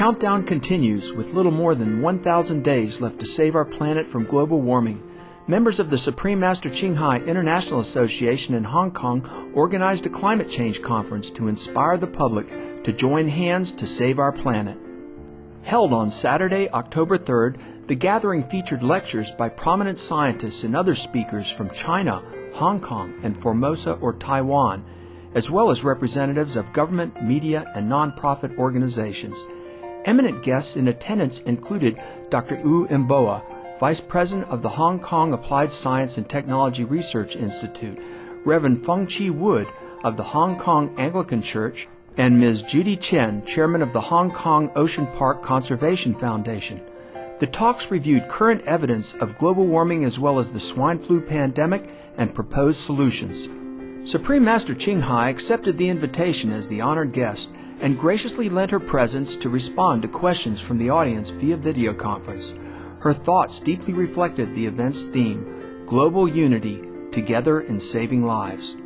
countdown continues with little more than 1,000 days left to save our planet from global warming. Members of the Supreme Master Ching Hai International Association in Hong Kong organized a climate change conference to inspire the public to join hands to save our planet. Held on Saturday, October 3rd, the gathering featured lectures by prominent scientists and other speakers from China, Hong Kong, and Formosa or Taiwan, as well as representatives of government, media, and non-profit organizations. Eminent guests in attendance included Dr. Wu Imboa, Vice President of the Hong Kong Applied Science and Technology Research Institute, Reverend Feng Chi Wood of the Hong Kong Anglican Church, and Ms. Judy Chen, Chairman of the Hong Kong Ocean Park Conservation Foundation. The talks reviewed current evidence of global warming as well as the swine flu pandemic and proposed solutions. Supreme Master Ching Hai accepted the invitation as the honored guest and graciously lent her presence to respond to questions from the audience via video conference. Her thoughts deeply reflected the event's theme, Global Unity, Together in Saving Lives.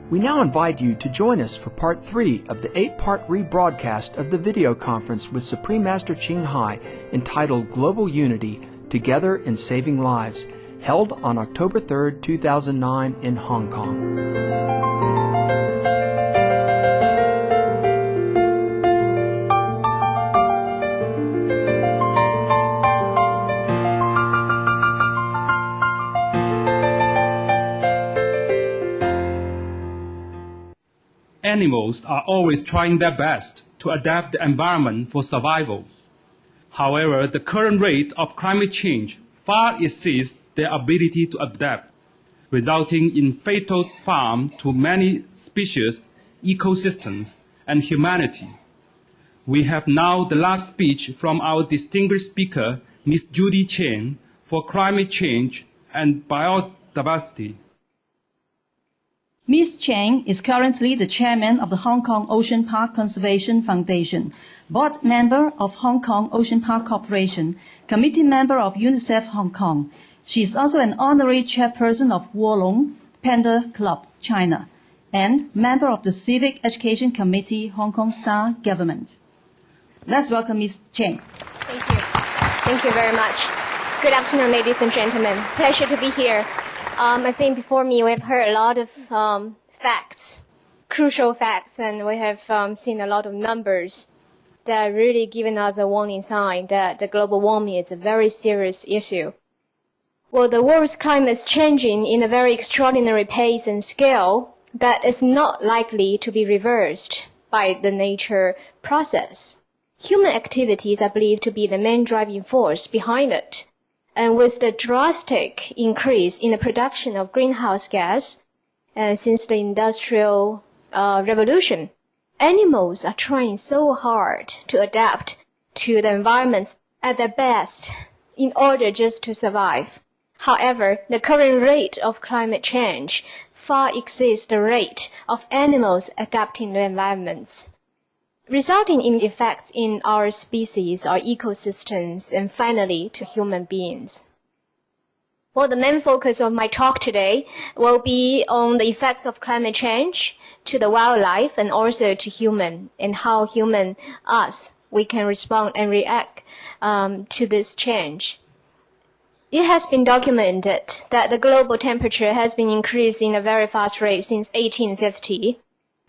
We now invite you to join us for Part 3 of the 8-part rebroadcast of the video conference with Supreme Master Ching Hai entitled Global Unity, Together in Saving Lives, held on October 3, 2009 in Hong Kong. Animals are always trying their best to adapt the environment for survival. However, the current rate of climate change far exceeds their ability to adapt, resulting in fatal harm to many species, ecosystems, and humanity. We have now the last speech from our distinguished speaker, Ms. Judy Chen, for climate change and biodiversity. Ms. Cheng is currently the chairman of the Hong Kong Ocean Park Conservation Foundation, board member of Hong Kong Ocean Park Corporation, committee member of UNICEF Hong Kong. She is also an honorary chairperson of Wolong Panda Club, China, and member of the Civic Education Committee, Hong Kong SAR Government. Let's welcome Ms. Cheng. Thank you. Thank you very much. Good afternoon, ladies and gentlemen. Pleasure to be here. I think before me we have heard a lot of facts, crucial facts, and we have seen a lot of numbers that are really giving us a warning sign that the global warming is a very serious issue. Well, the world's climate is changing in a very extraordinary pace and scale that is not likely to be reversed by the nature process. Human activities are believed to be the main driving force behind it. And with the drastic increase in the production of greenhouse gas since the Industrial Revolution, animals are trying so hard to adapt to the environments at their best in order just to survive. However, the current rate of climate change far exceeds the rate of animals adapting to environments, resulting in effects in our species, our ecosystems, and finally to human beings. Well, the main focus of my talk today will be on the effects of climate change to the wildlife and also to human, and how human, we can respond and react to this change. It has been documented that the global temperature has been increasing at a very fast rate since 1850.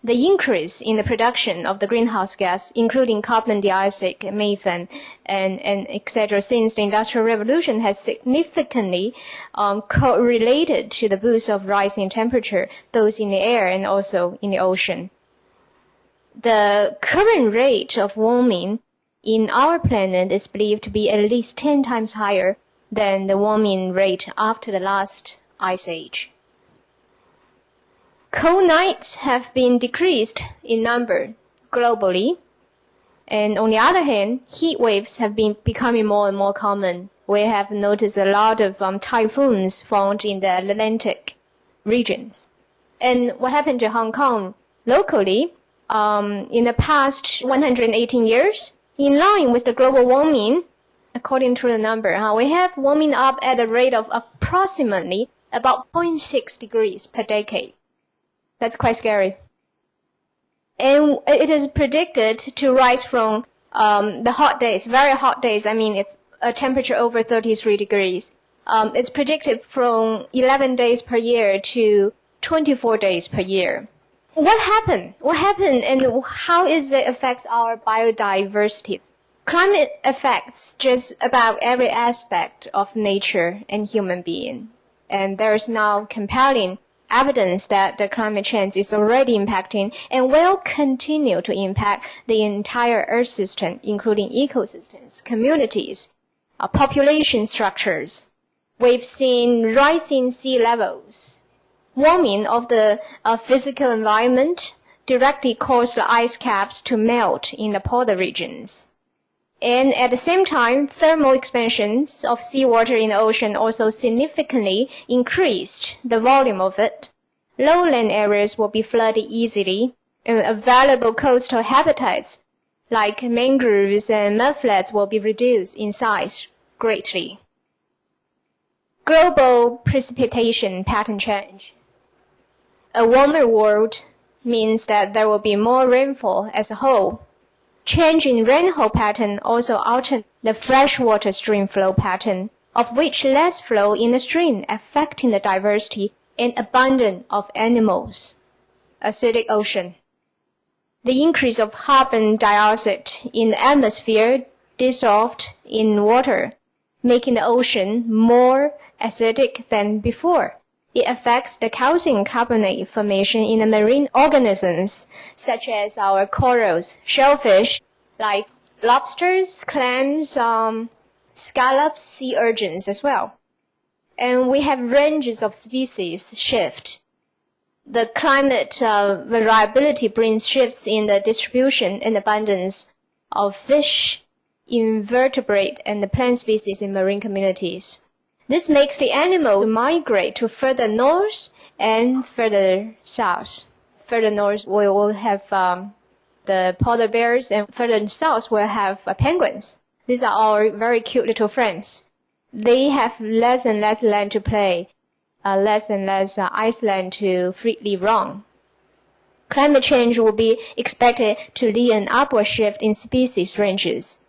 The increase in the production of the greenhouse gas, including carbon dioxide, methane, and etc., since the Industrial Revolution has significantly correlated to the boost of rising temperature, both in the air and also in the ocean. The current rate of warming in our planet is believed to be at least 10 times higher than the warming rate after the last ice age. Cold nights have been decreased in number globally, and on the other hand, heat waves have been becoming more and more common. We have noticed a lot of typhoons formed in the Atlantic regions. And what happened to Hong Kong locally in the past 118 years, in line with the global warming, according to the number, we have warming up at a rate of approximately about 0.6 degrees per decade. That's quite scary. And it is predicted to rise from the hot days, very hot days, I mean, it's a temperature over 33 degrees. It's predicted from 11 days per year to 24 days per year. What happened? What happened and how is it affects our biodiversity? Climate affects just about every aspect of nature and human being. And there is now compelling evidence that the climate change is already impacting and will continue to impact the entire Earth system, including ecosystems, communities, population structures. We've seen rising sea levels. Warming of the physical environment directly caused the ice caps to melt in the polar regions. And at the same time, thermal expansions of seawater in the ocean also significantly increased the volume of it. Lowland areas will be flooded easily, and available coastal habitats like mangroves and mudflats will be reduced in size greatly. Global precipitation pattern change. A warmer world means that there will be more rainfall as a whole. Change in rainfall pattern also altered the freshwater stream flow pattern, of which less flow in the stream, affecting the diversity and abundance of animals. Acidic ocean. The increase of carbon dioxide in the atmosphere dissolved in water, making the ocean more acidic than before. It affects the calcium carbonate formation in the marine organisms, such as our corals, shellfish, like lobsters, clams, scallops, sea urchins as well. And we have ranges of species shift. The climate variability brings shifts in the distribution and abundance of fish, invertebrate, and the plant species in marine communities. This makes the animal migrate to further north and further south. Further north, we will have the polar bears, and further south, we'll have penguins. These are our very cute little friends. They have less and less land to play, less and less iceland to freely roam. Climate change will be expected to lead an upward shift in species ranges.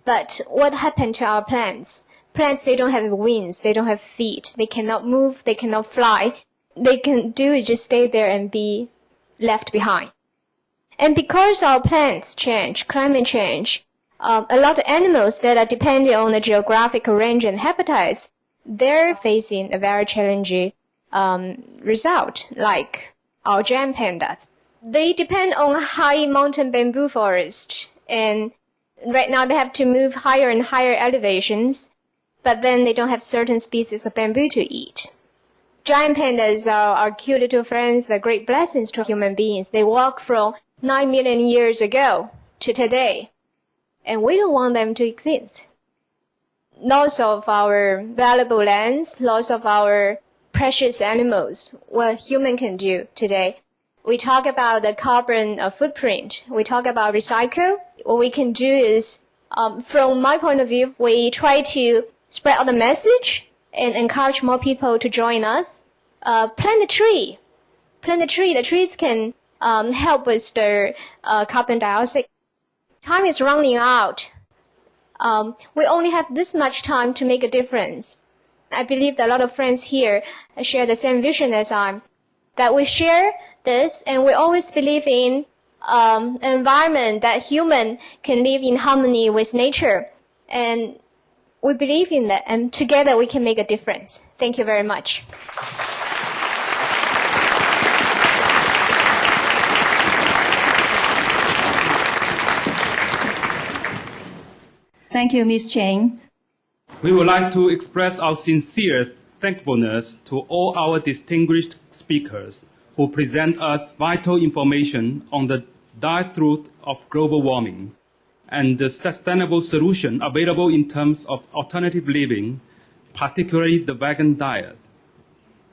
But what happened to our plants? Plants, they don't have wings, they don't have feet, they cannot move, they cannot fly. They can do is just stay there and be left behind. And because our plants change, climate change, a lot of animals that are dependent on the geographical range and habitats, they're facing a very challenging result, like our giant pandas. They depend on high mountain bamboo forest, and right now they have to move higher and higher elevations, but then they don't have certain species of bamboo to eat. Giant pandas are our cute little friends, they're great blessings to human beings. They walk from 9 million years ago to today, and we don't want them to exist. Loss of our valuable lands, loss of our precious animals, what human can do today. We talk about the carbon footprint. We talk about recycle. What we can do is, from my point of view, we try to spread out the message and encourage more people to join us. Plant a tree. Plant a tree. The trees can help with the carbon dioxide. Time is running out. We only have this much time to make a difference. I believe that a lot of friends here share the same vision as I, that we share this, and we always believe in an environment that human can live in harmony with nature. And we believe in that, and together we can make a difference. Thank you very much. Thank you, Ms. Cheng. We would like to express our sincere thankfulness to all our distinguished speakers who present us vital information on the dire truth of global warming and the sustainable solution available in terms of alternative living, particularly the vegan diet.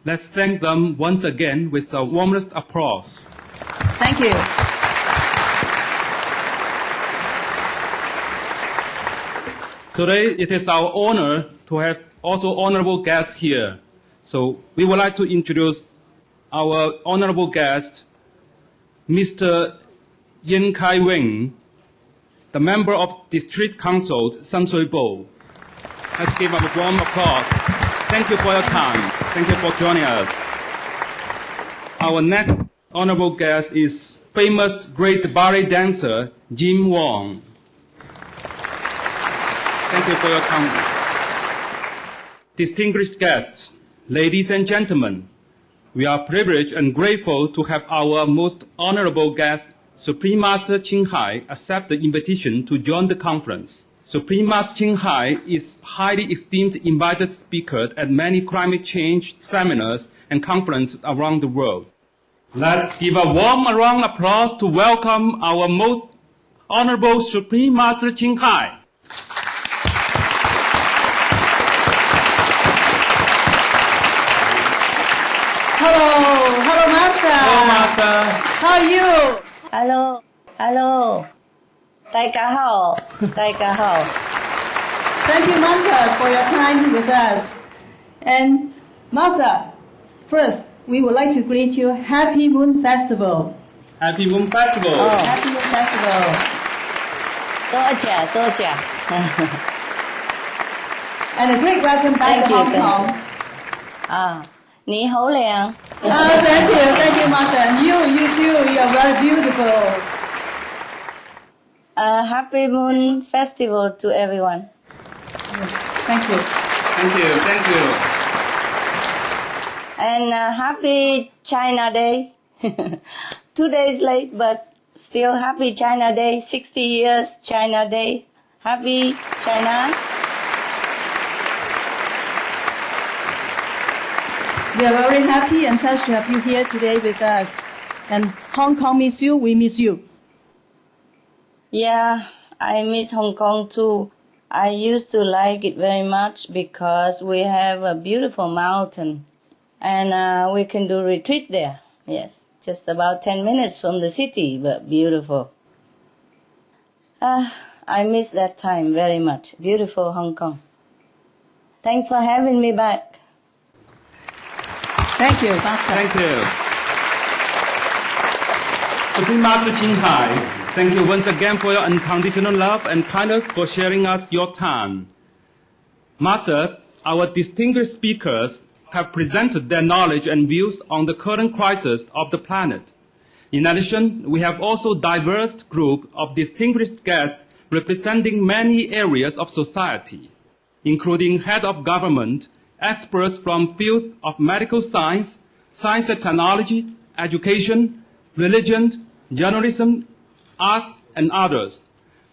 Let's thank them once again with the warmest applause. Thank you. Today, it is our honor to have also honorable guests here. So we would like to introduce our honorable guest, Mr. Yin Kai Wing, the member of District Council, Sam Sui Bo. Let's give a warm applause. Thank you for your time. Thank you for joining us. Our next honorable guest is famous great ballet dancer, Jim Wong. Thank you for your time. Distinguished guests, ladies and gentlemen, we are privileged and grateful to have our most honorable guest, Supreme Master Ching Hai, accept the invitation to join the conference. Supreme Master Ching Hai is highly esteemed invited speaker at many climate change seminars and conferences around the world. Let's give a warm round of applause to welcome our most honorable Supreme Master Ching Hai. Hello, Master. Hello, Master. How are you? Hello. 大家好. Thank you, Master, for your time with us. And Master, first, we would like to greet you Happy Moon Festival. Happy Moon Festival. Happy Moon Festival. 多谢. And a great welcome back Thank to you, Hong Kong. 你好靚. Thank you, Master. And you too, you are very beautiful. Happy Moon Festival to everyone. Thank you. Thank you. And happy China Day. 2 days late, but still happy China Day. 60 years China Day. Happy China. We are very happy and touched to have you here today with us. And Hong Kong miss you, we miss you. Yeah, I miss Hong Kong too. I used to like it very much because we have a beautiful mountain and we can do retreat there. Yes, just about 10 minutes from the city, but beautiful. I miss that time very much. Beautiful Hong Kong. Thanks for having me back. Thank you, Master. Thank you. Supreme Master Ching Hai, thank you once again for your unconditional love and kindness for sharing us your time. Master, our distinguished speakers have presented their knowledge and views on the current crisis of the planet. In addition, we have also diverse group of distinguished guests representing many areas of society, including head of government, experts from fields of medical science, science and technology, education, religion, journalism, arts, and others.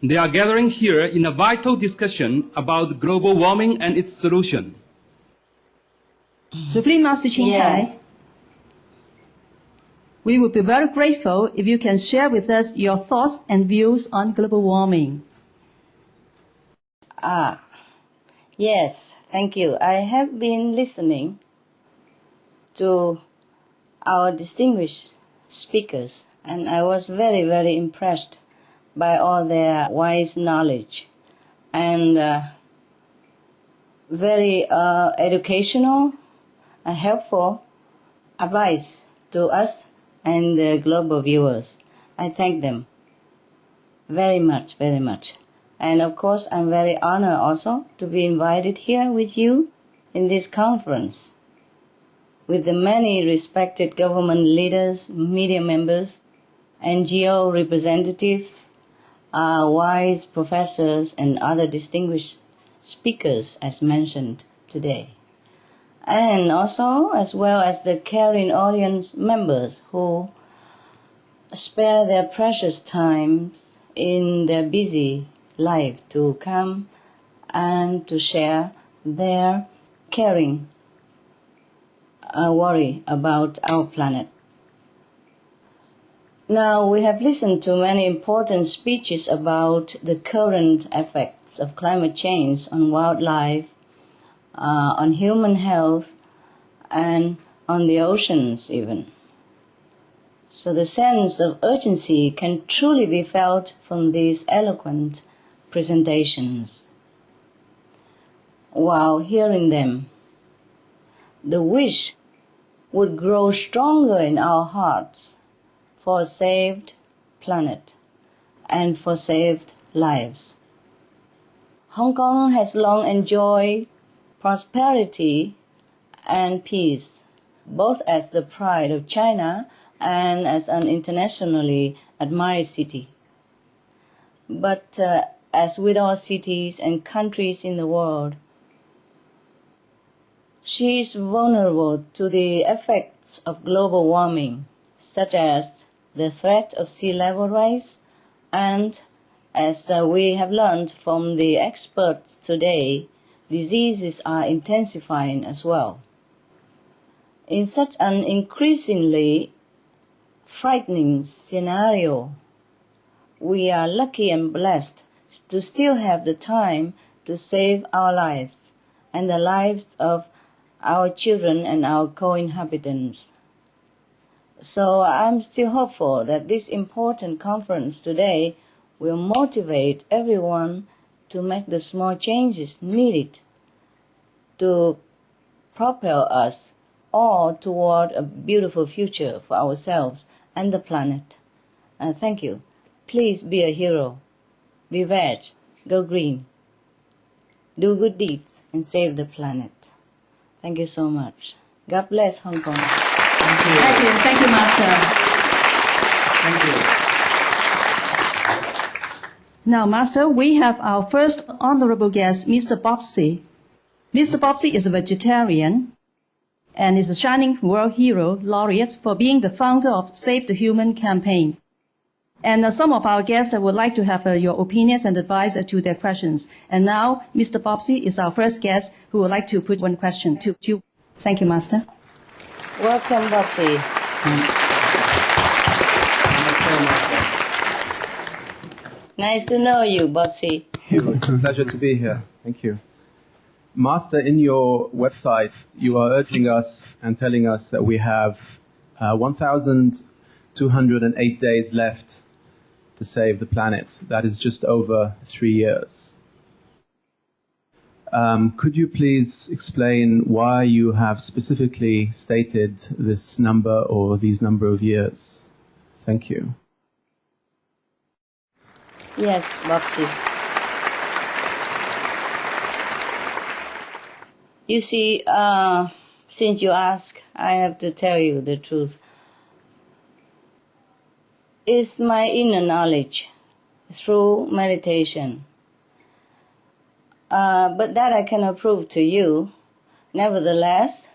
They are gathering here in a vital discussion about global warming and its solution. Supreme Master Ching Hai, we would be very grateful if you can share with us your thoughts and views on global warming. Yes, thank you. I have been listening to our distinguished speakers and I was very, very impressed by all their wise knowledge and very educational and helpful advice to us and the global viewers. I thank them very much, very much. And of course, I'm very honored also to be invited here with you in this conference with the many respected government leaders, media members, NGO representatives, wise professors, and other distinguished speakers as mentioned today. And also, as well as the caring audience members who spare their precious time in their busy life to come and to share their caring worry about our planet. Now, we have listened to many important speeches about the current effects of climate change on wildlife, on human health, and on the oceans even. So the sense of urgency can truly be felt from these eloquent presentations. While hearing them, the wish would grow stronger in our hearts for a saved planet and for saved lives. Hong Kong has long enjoyed prosperity and peace, both as the pride of China and as an internationally admired city. But as with all cities and countries in the world, she is vulnerable to the effects of global warming, such as the threat of sea level rise, and, as we have learned from the experts today, diseases are intensifying as well. In such an increasingly frightening scenario, we are lucky and blessed to still have the time to save our lives and the lives of our children and our co-inhabitants. So I'm still hopeful that this important conference today will motivate everyone to make the small changes needed to propel us all toward a beautiful future for ourselves and the planet. Thank you. Please be a hero. Be veg. Go green. Do good deeds and save the planet. Thank you so much. God bless Hong Kong. Thank you. Thank you. Thank you, Master. Thank you. Now, Master, we have our first honorable guest, Mr. Bobsy. Mr. Bobsy is a vegetarian and is a shining world hero laureate for being the founder of Save the Human campaign. And some of our guests would like to have your opinions and advice to their questions. And now, Mr. Bobsy is our first guest who would like to put one question to you. Thank you, Master. Welcome, Bobsy. Nice to know you, Bobsy. It's a pleasure to be here. Thank you. Master, in your website, you are urging us and telling us that we have 1,208 days left to save the planet. That is just over 3 years. Could you please explain why you have specifically stated this number or these number of years? Thank you. Yes, Bobsy. You see, since you ask, I have to tell you the truth. It's my inner knowledge through meditation. But that I cannot prove to you. Nevertheless,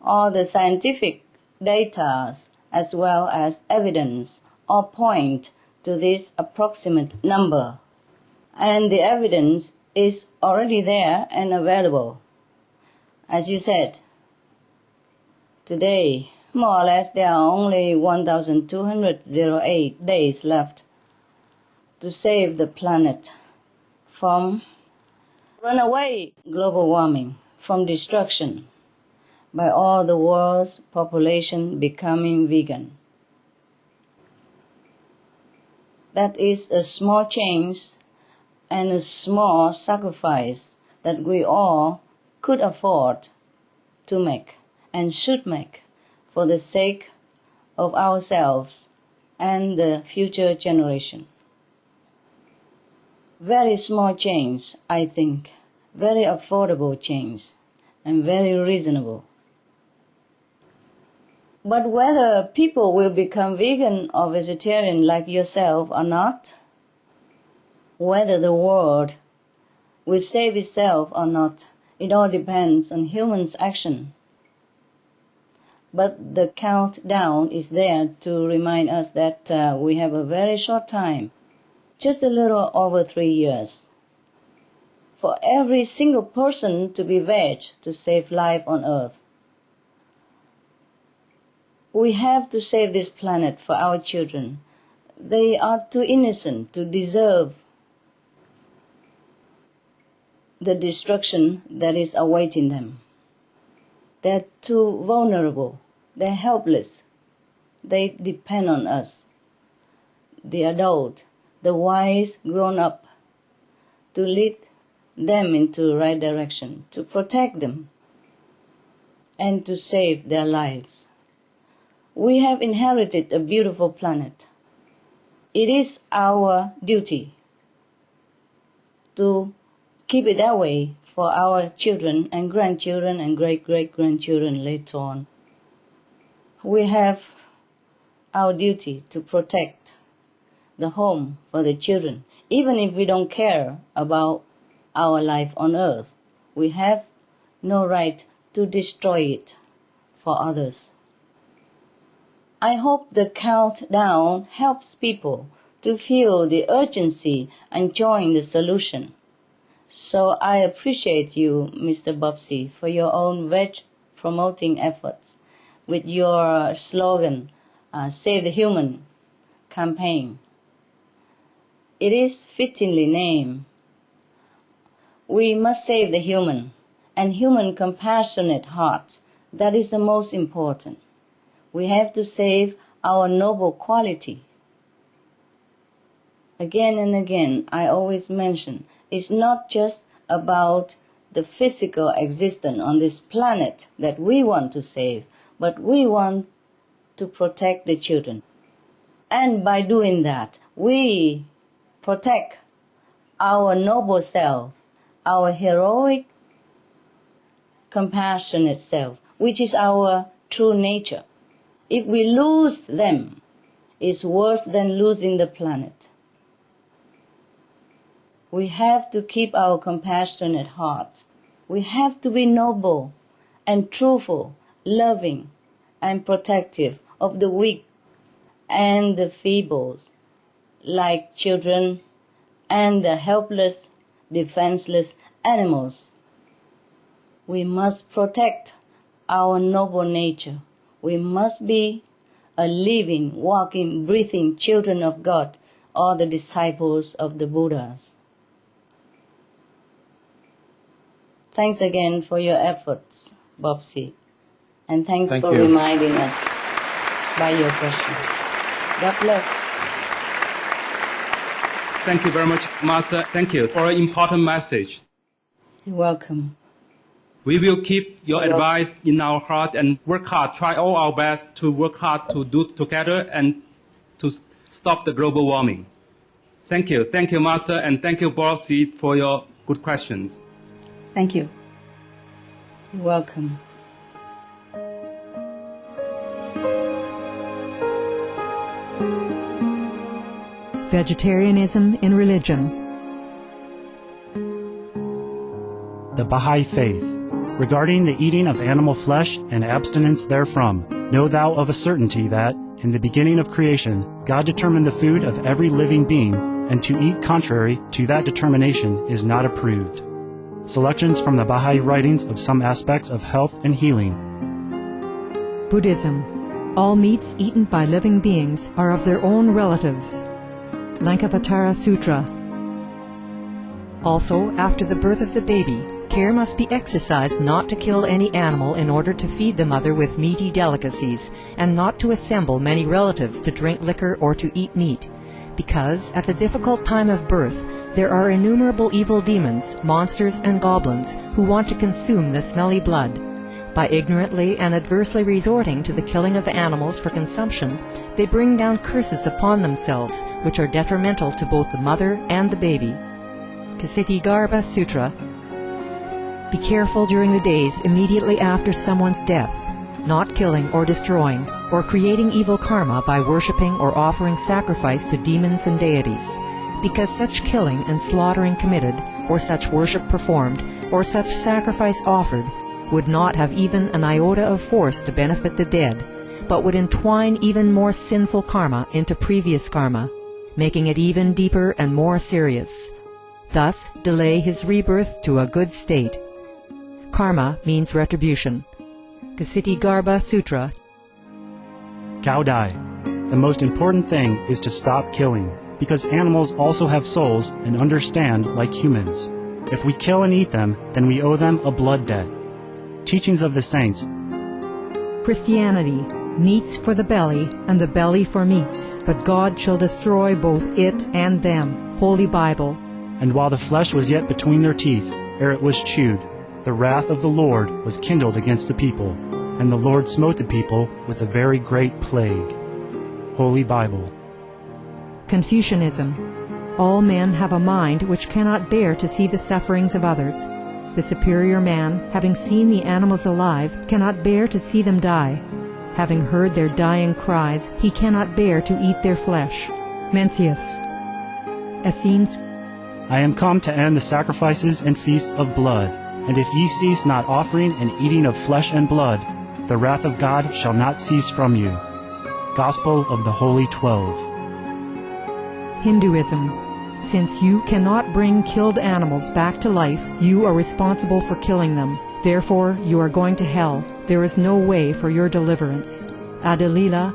all the scientific data as well as evidence all point to this approximate number. And the evidence is already there and available. As you said, today, more or less, there are only 1,208 days left to save the planet from runaway global warming, from destruction by all the world's population becoming vegan. That is a small change and a small sacrifice that we all could afford to make and should make for the sake of ourselves and the future generation. Very small change, I think, very affordable change, and very reasonable. But whether people will become vegan or vegetarian like yourself or not, whether the world will save itself or not, it all depends on humans' action. But the countdown is there to remind us that we have a very short time, just a little over 3 years, for every single person to be veg to save life on Earth. We have to save this planet for our children. They are too innocent to deserve the destruction that is awaiting them. They're too vulnerable. They're helpless. They depend on us, the adult, the wise grown-up, to lead them into the right direction, to protect them, and to save their lives. We have inherited a beautiful planet. It is our duty to keep it that way for our children and grandchildren and great-great-grandchildren later on. We have our duty to protect the home for the children. Even if we don't care about our life on earth, we have no right to destroy it for others. I hope the countdown helps people to feel the urgency and join the solution. So I appreciate you, Mr. Bobsy, for your own veg-promoting efforts with your slogan, Save the Human campaign. It is fittingly named. We must save the human and human compassionate hearts. That is the most important. We have to save our noble quality. Again and again, I always mention, it's not just about the physical existence on this planet that we want to save, but we want to protect the children. And by doing that, we protect our noble self, our heroic, compassionate self, which is our true nature. If we lose them, it's worse than losing the planet. We have to keep our compassionate hearts. We have to be noble and truthful, loving and protective of the weak and the feeble, like children and the helpless, defenseless animals. We must protect our noble nature. We must be a living, walking, breathing children of God, or the disciples of the Buddhas. Thanks again for your efforts, Bobsy. And thanks Thank for you. reminding us by your question. God bless. Thank you very much, Master. Thank you for an important message. You're welcome. We will keep your advice in our heart and work hard, try all our best to work hard to do together and to stop the global warming. Thank you. Thank you, Master, and thank you, Bobsy, for your good questions. Thank you. You're welcome. Vegetarianism in religion. The Baha'i Faith. Regarding the eating of animal flesh and abstinence therefrom, know thou of a certainty that, in the beginning of creation, God determined the food of every living being, and to eat contrary to that determination is not approved. Selections from the Baha'i writings of some aspects of health and healing. Buddhism. All meats eaten by living beings are of their own relatives. Lankavatara Sutra. Also, after the birth of the baby, care must be exercised not to kill any animal in order to feed the mother with meaty delicacies, and not to assemble many relatives to drink liquor or to eat meat, because at the difficult time of birth there are innumerable evil demons, monsters, and goblins who want to consume the smelly blood. By ignorantly and adversely resorting to the killing of animals for consumption, they bring down curses upon themselves, which are detrimental to both the mother and the baby. Ksitigarbha Sutra. Be careful during the days immediately after someone's death, not killing or destroying, or creating evil karma by worshipping or offering sacrifice to demons and deities, because such killing and slaughtering committed, or such worship performed, or such sacrifice offered, would not have even an iota of force to benefit the dead, but would entwine even more sinful karma into previous karma, making it even deeper and more serious. Thus delay his rebirth to a good state. Karma means retribution. Ksitigarbha Sutra. Gaudai. The most important thing is to stop killing, because animals also have souls and understand like humans. If we kill and eat them, then we owe them a blood debt. Teachings of the Saints. Christianity. Meats for the belly, and the belly for meats, but God shall destroy both it and them. Holy Bible. And while the flesh was yet between their teeth, ere it was chewed, the wrath of the Lord was kindled against the people, and the Lord smote the people with a very great plague. Holy Bible. Confucianism. All men have a mind which cannot bear to see the sufferings of others. The superior man, having seen the animals alive, cannot bear to see them die. Having heard their dying cries, he cannot bear to eat their flesh. Mencius. Essenes. I am come to end the sacrifices and feasts of blood. And if ye cease not offering and eating of flesh and blood, the wrath of God shall not cease from you. Gospel of the Holy 12. Hinduism. Since you cannot bring killed animals back to life, you are responsible for killing them. Therefore, you are going to hell. There is no way for your deliverance. Adelila.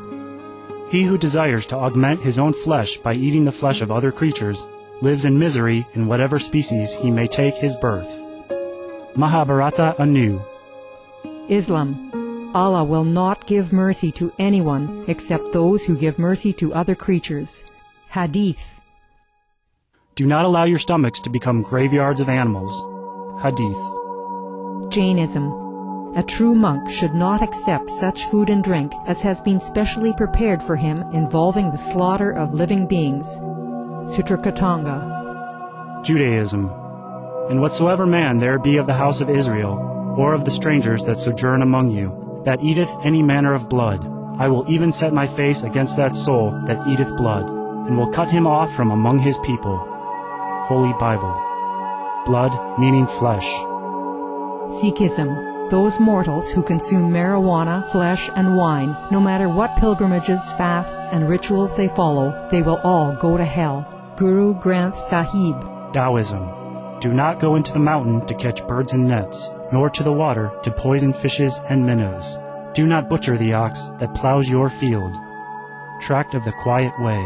He who desires to augment his own flesh by eating the flesh of other creatures lives in misery in whatever species he may take his birth. Mahabharata anew. Islam. Allah will not give mercy to anyone except those who give mercy to other creatures. Hadith. Do not allow your stomachs to become graveyards of animals. Hadith. Jainism. A true monk should not accept such food and drink as has been specially prepared for him involving the slaughter of living beings. Sutrakatanga. Judaism. And whatsoever man there be of the house of Israel, or of the strangers that sojourn among you, that eateth any manner of blood, I will even set my face against that soul that eateth blood, and will cut him off from among his people. Holy Bible. Blood meaning flesh. Sikhism. Those mortals who consume marijuana, flesh, and wine, no matter what pilgrimages, fasts, and rituals they follow, they will all go to hell. Guru Granth Sahib. Taoism. Do not go into the mountain to catch birds and nets, nor to the water to poison fishes and minnows. Do not butcher the ox that plows your field. Tract of the Quiet Way.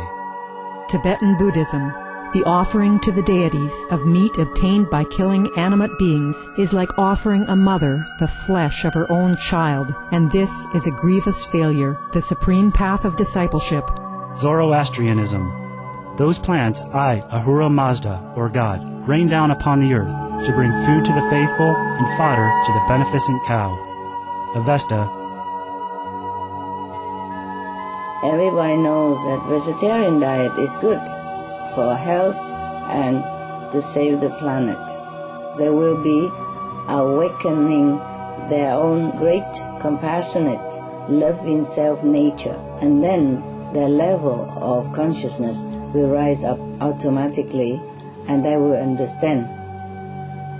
Tibetan Buddhism. The offering to the deities of meat obtained by killing animate beings is like offering a mother the flesh of her own child, and this is a grievous failure, the supreme path of discipleship. Zoroastrianism. Those plants I, Ahura Mazda, or God, rain down upon the earth to bring food to the faithful and fodder to the beneficent cow. Avesta. Everybody knows that vegetarian diet is good for health and to save the planet. They will be awakening their own great, compassionate, loving self-nature, and then their level of consciousness will rise up automatically, and they will understand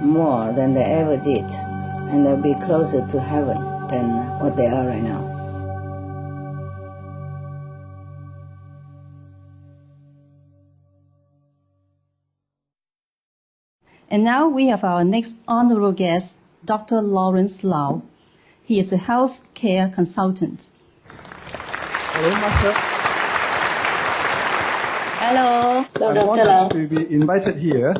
more than they ever did, and they'll be closer to heaven than what they are right now. And now we have our next honorable guest, Dr. Lawrence Lau. He is a health care consultant. Hello, Master. Hello, I'm Dr. Lau. honored to be invited here,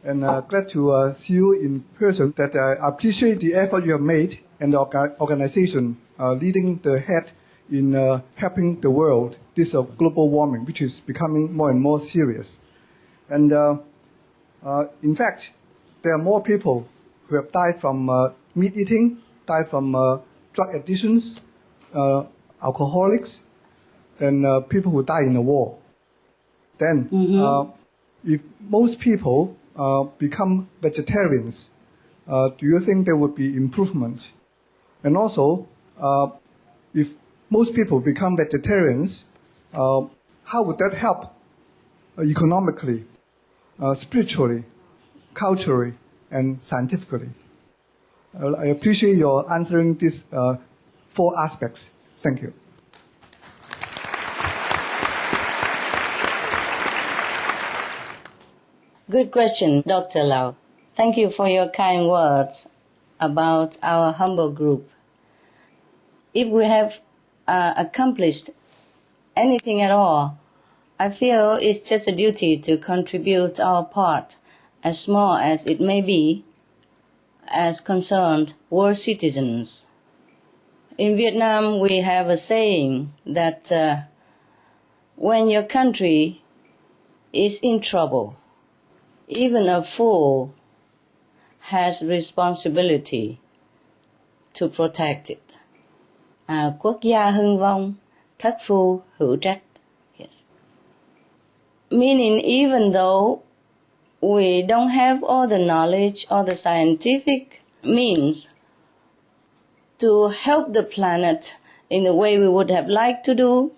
and glad to see you in person. That I appreciate the effort you have made and the organization leading the head in helping the world. This global warming, which is becoming more and more serious. And in fact, there are more people who have died from meat eating, died from drug addictions, alcoholics, than people who die in a war. Then, if most people become vegetarians, do you think there would be improvement? And also, if most people become vegetarians, how would that help economically, spiritually, culturally, and scientifically? I appreciate your answering these 4 aspects. Thank you. Good question, Dr. Lau. Thank you for your kind words about our humble group. If we have accomplished anything at all, I feel it's just a duty to contribute our part, as small as it may be, as concerned world citizens. In Vietnam, we have a saying that when your country is in trouble, even a fool has responsibility to protect it. Quốc gia hưng vong, thất phu hữu trách. Yes. Meaning, even though we don't have all the knowledge or the scientific means to help the planet in the way we would have liked to do,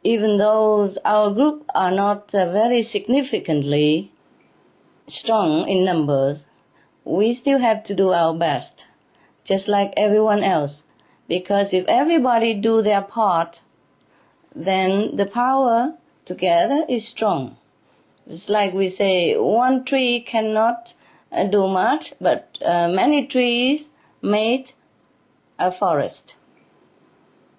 even though our group are not very significantly strong in numbers, we still have to do our best, just like everyone else. Because if everybody do their part, then the power together is strong. It's like we say, one tree cannot do much, but many trees made a forest.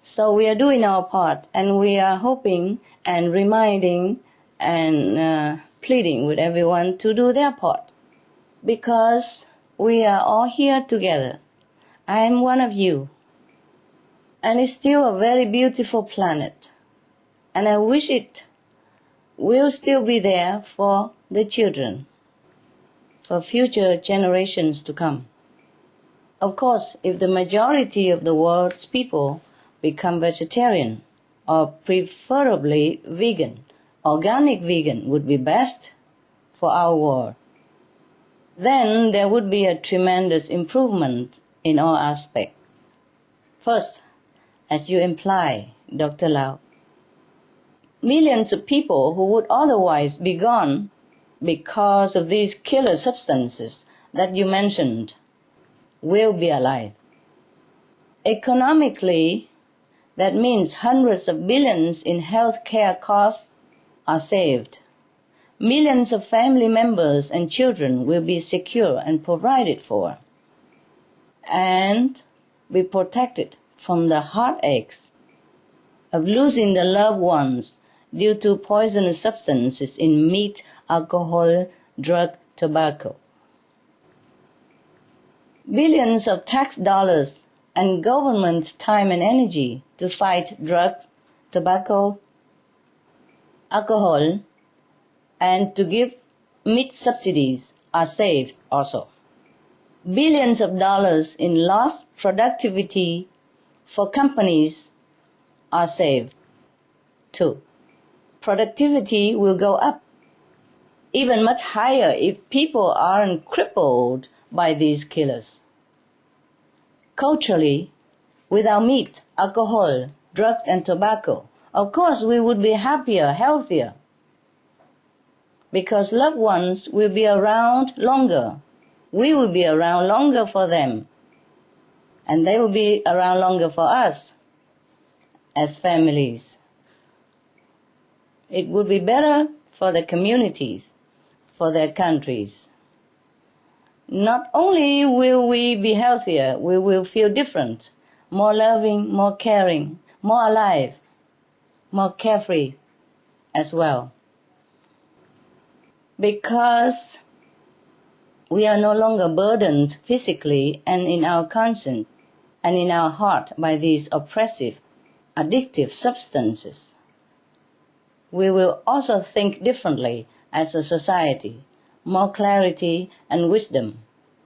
So we are doing our part, and we are hoping and reminding and pleading with everyone to do their part. Because we are all here together. I am one of you. And it's still a very beautiful planet. And I wish it will still be there for the children, for future generations to come. Of course, if the majority of the world's people become vegetarian, or preferably vegan, organic vegan would be best for our world, then there would be a tremendous improvement in all aspects. First, as you imply, Dr. Lau, millions of people who would otherwise be gone because of these killer substances that you mentioned will be alive. Economically, that means hundreds of billions in healthcare costs are saved. Millions of family members and children will be secure and provided for, and be protected from the heartaches of losing their loved ones due to poisonous substances in meat, alcohol, drug, tobacco. Billions of tax dollars and government time and energy to fight drugs, tobacco, alcohol, and to give meat subsidies are saved also. Billions of dollars in lost productivity for companies are saved too. Productivity will go up, even much higher if people aren't crippled by these killers. Culturally, without meat, alcohol, drugs, and tobacco, of course we would be happier, healthier, because loved ones will be around longer. We will be around longer for them, and they will be around longer for us as families. It would be better for the communities, for their countries. Not only will we be healthier, we will feel different, more loving, more caring, more alive, more carefree as well. Because we are no longer burdened physically and in our conscience and in our heart by these oppressive, addictive substances. We will also think differently as a society. More clarity and wisdom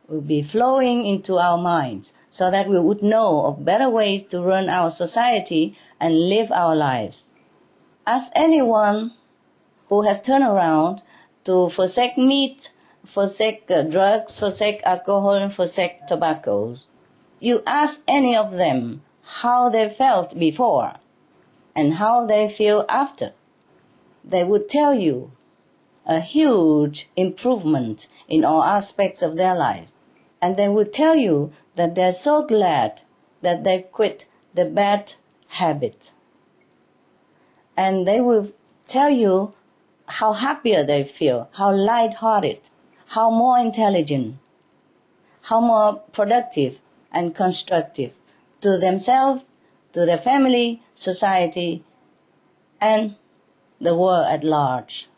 will be flowing into our minds so that we would know of better ways to run our society and live our lives. Ask anyone who has turned around to forsake meat, forsake drugs, forsake alcohol, and forsake tobaccos. You ask any of them how they felt before and how they feel after. They would tell you a huge improvement in all aspects of their life. And they would tell you that they're so glad that they quit the bad habit. And they will tell you how happier they feel, how light-hearted, how more intelligent, how more productive and constructive to themselves, to their family, society, and the world at large.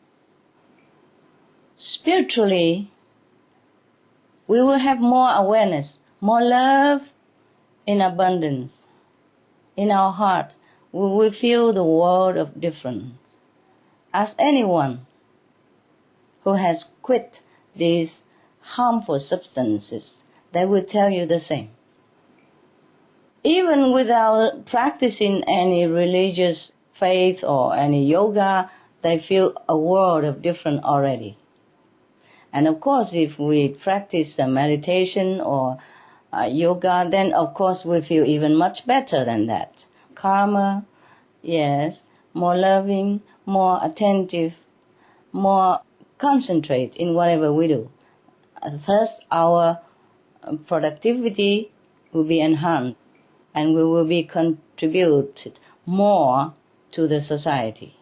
Spiritually, we will have more awareness, more love in abundance. In our heart, we will feel the world of difference. Ask anyone who has quit these harmful substances, they will tell you the same. Even without practicing any religious faith or any yoga they feel a world of different already. And of course, if we practice meditation or yoga, then of course we feel even much better than that. Calmer, yes, more loving, more attentive, more concentrate in whatever we do. Thus, our productivity will be enhanced and we will be contributed more to the society.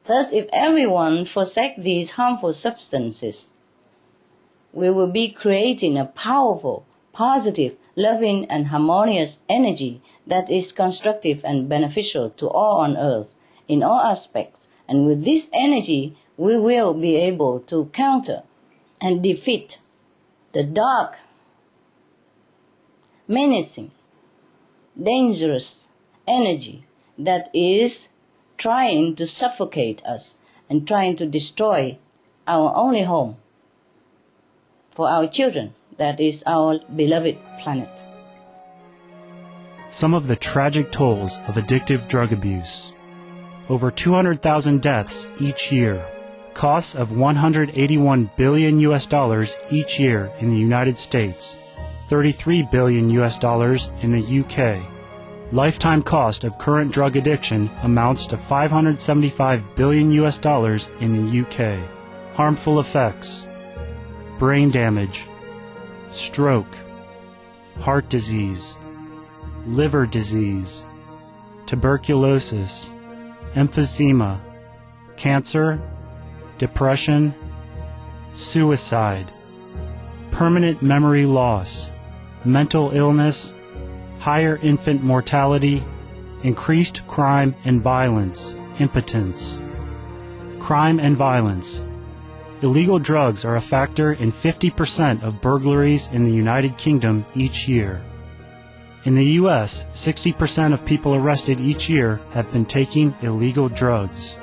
Thus, if everyone forsake these harmful substances, we will be creating a powerful, positive, loving, and harmonious energy that is constructive and beneficial to all on earth in all aspects. And with this energy, we will be able to counter and defeat the dark, menacing, dangerous energy that is trying to suffocate us and trying to destroy our only home for our children, that is our beloved planet. Some of the tragic tolls of addictive drug abuse. Over 200,000 deaths each year. Costs of $181 billion each year in the United States. $33 billion in the UK. Lifetime cost of current drug addiction amounts to $575 billion in the UK. Harmful effects: brain damage, stroke, heart disease, liver disease, tuberculosis, emphysema, cancer, depression, suicide, permanent memory loss, mental illness, higher infant mortality, increased crime and violence, impotence. Crime and violence. Illegal drugs are a factor in 50% of burglaries in the United Kingdom each year. In the U.S., 60% of people arrested each year have been taking illegal drugs.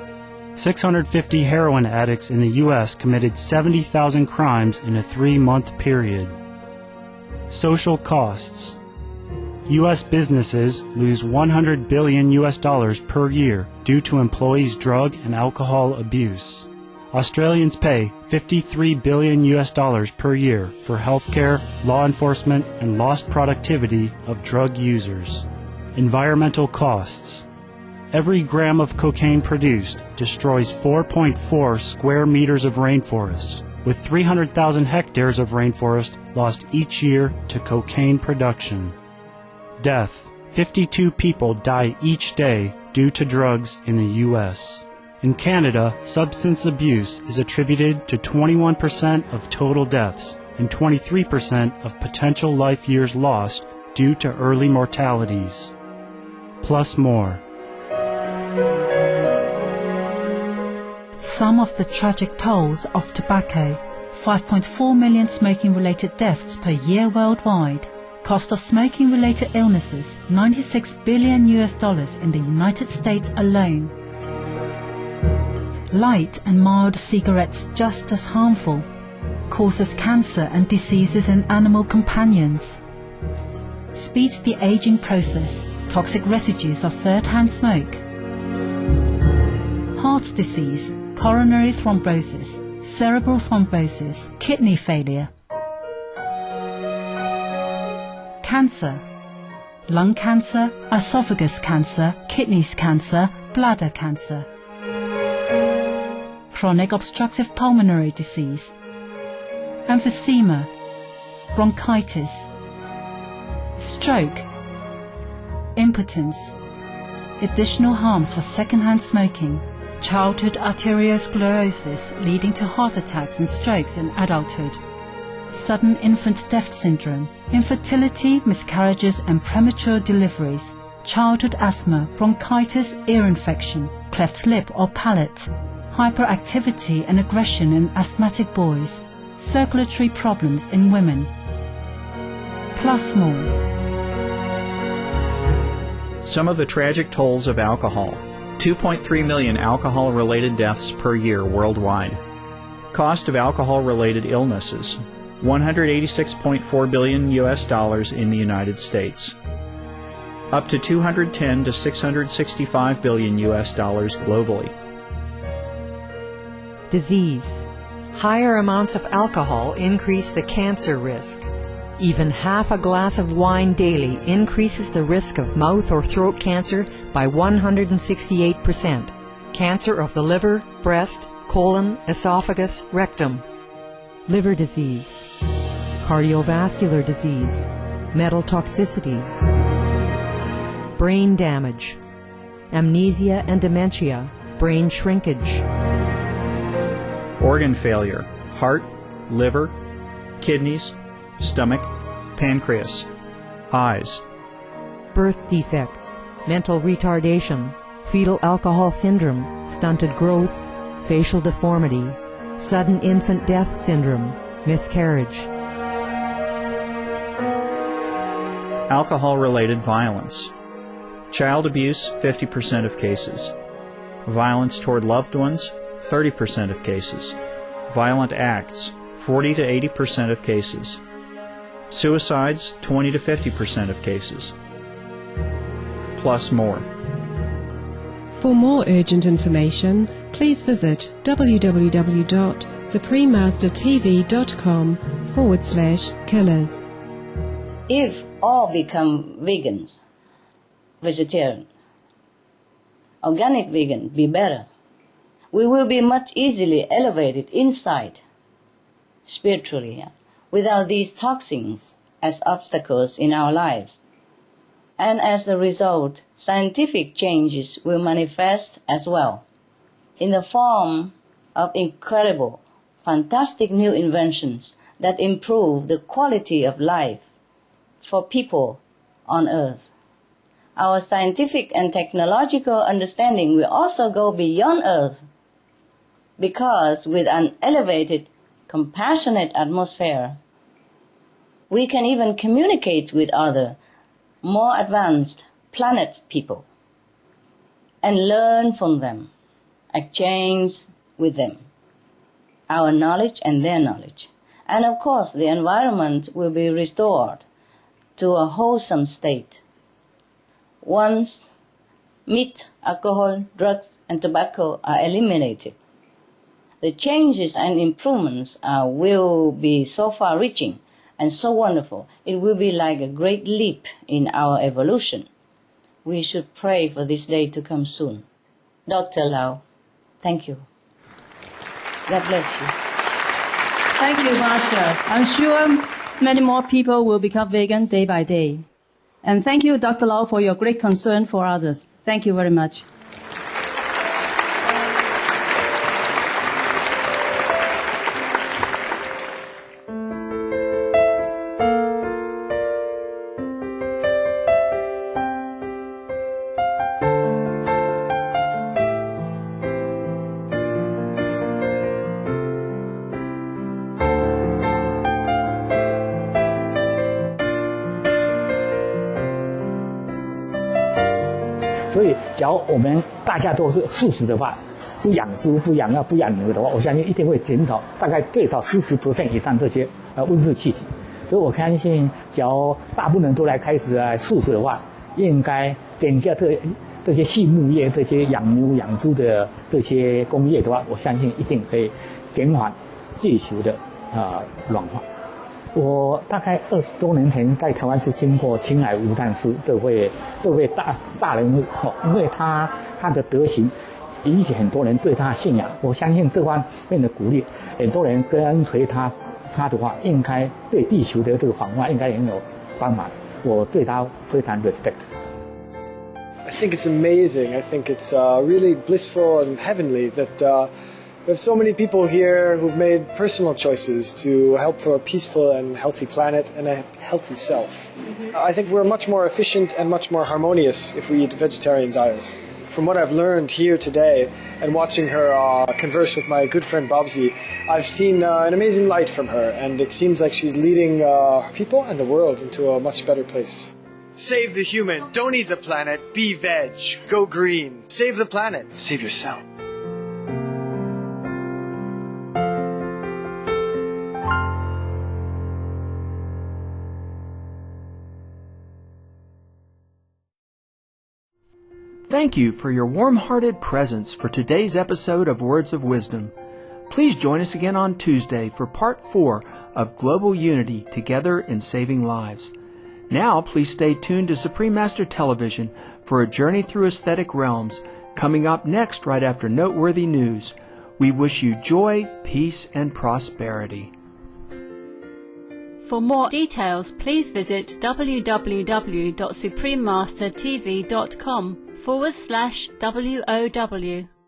650 heroin addicts in the U.S. committed 70,000 crimes in a 3-month period. Social costs. U.S. businesses lose $100 billion per year due to employees' drug and alcohol abuse. Australians pay $53 billion per year for healthcare, law enforcement, and lost productivity of drug users. Environmental costs. Every gram of cocaine produced destroys 4.4 square meters of rainforest, with 300,000 hectares of rainforest lost each year to cocaine production. Death. 52 people die each day due to drugs in the U.S. In Canada, substance abuse is attributed to 21% of total deaths and 23% of potential life years lost due to early mortalities. Plus more. Some of the tragic tolls of tobacco: 5.4 million smoking-related deaths per year worldwide. Cost of smoking-related illnesses: $96 billion in the United States alone. Light and mild cigarettes just as harmful. Causes cancer and diseases in animal companions. Speeds the aging process. Toxic residues of third-hand smoke. Heart disease, coronary thrombosis, cerebral thrombosis, kidney failure. Cancer: lung cancer, esophagus cancer, kidneys cancer, bladder cancer. Chronic obstructive pulmonary disease. Emphysema, bronchitis. Stroke. Impotence. Additional harms for secondhand smoking. Childhood arteriosclerosis leading to heart attacks and strokes in adulthood. Sudden infant death syndrome. Infertility, miscarriages and premature deliveries. Childhood asthma, bronchitis, ear infection, cleft lip or palate. Hyperactivity and aggression in asthmatic boys. Circulatory problems in women. Plus more. Some of the tragic tolls of alcohol. 2.3 million alcohol-related deaths per year worldwide. Cost of alcohol-related illnesses. $186.4 billion in the United States. up to 210 to 665 billion US dollars globally. Disease. Higher amounts of alcohol increase the cancer risk. Even half a glass of wine daily increases the risk of mouth or throat cancer by 168%. Cancer of the liver, breast, colon, esophagus, rectum. Liver disease. Cardiovascular disease. Metal toxicity. Brain damage. Amnesia and dementia. Brain shrinkage. Organ failure, heart, liver, kidneys, stomach, pancreas, eyes. Birth defects, mental retardation, fetal alcohol syndrome, stunted growth, facial deformity, sudden infant death syndrome, miscarriage. Alcohol-related violence. Child abuse, 50% of cases. Violence toward loved ones, 30% of cases. Violent acts, 40 to 80% of cases. Suicides, 20 to 50% of cases. Plus more. For more urgent information, please visit www.suprememastertv.com/killers. If all become vegans, vegetarian, organic vegan, be better. We will be much easily elevated inside, spiritually, without these toxins as obstacles in our lives. And as a result, scientific changes will manifest as well, in the form of incredible, fantastic new inventions that improve the quality of life for people on Earth. Our scientific and technological understanding will also go beyond Earth, because with an elevated, compassionate atmosphere, we can even communicate with other, more advanced planet people and learn from them, exchange with them, our knowledge and their knowledge. And of course, the environment will be restored to a wholesome state. Once meat, alcohol, drugs, and tobacco are eliminated, the changes and improvements will be so far-reaching and so wonderful. It will be like a great leap in our evolution. We should pray for this day to come soon. Dr. Lau, thank you. God bless you. Thank you, Master. I'm sure many more people will become vegan day by day. And thank you, Dr. Lau, for your great concern for others. Thank you very much.所以，只要我们大家都是素食的话，不养猪、不养鸭、不养牛的话，我相信一定会减少大概最少40% 以上这些温室气体。所以我相信，只要大部分人都来开始素食的话，应该减下这些畜牧业、这些养牛养猪的这些工业的话，我相信一定可以减缓地球的暖化。我大概20多年前在台湾是经过青海无战师这位大人物，因为他的德行引起很多人对他的信仰。我相信这方面的鼓励，很多人跟随他的话，应该对地球的这个环境应该很有帮忙。我对他非常 respect。 I think it's amazing. I think it's really blissful and heavenly that we have so many people here who've made personal choices to help for a peaceful and healthy planet and a healthy self. I think we're much more efficient and much more harmonious if we eat a vegetarian diet. From what I've learned here today and watching her converse with my good friend Babsi, I've seen an amazing light from her, and it seems like she's leading people and the world into a much better place. Save the human. Don't eat the planet. Be veg. Go green. Save the planet. Save yourself. Thank you for your warm-hearted presence for today's episode of Words of Wisdom. Please join us again on Tuesday for Part 4 of Global Unity Together in Saving Lives. Now, please stay tuned to Supreme Master Television for a journey through aesthetic realms, coming up next right after noteworthy news. We wish you joy, peace, and prosperity. For more details, please visit www.suprememastertv.com/WOW.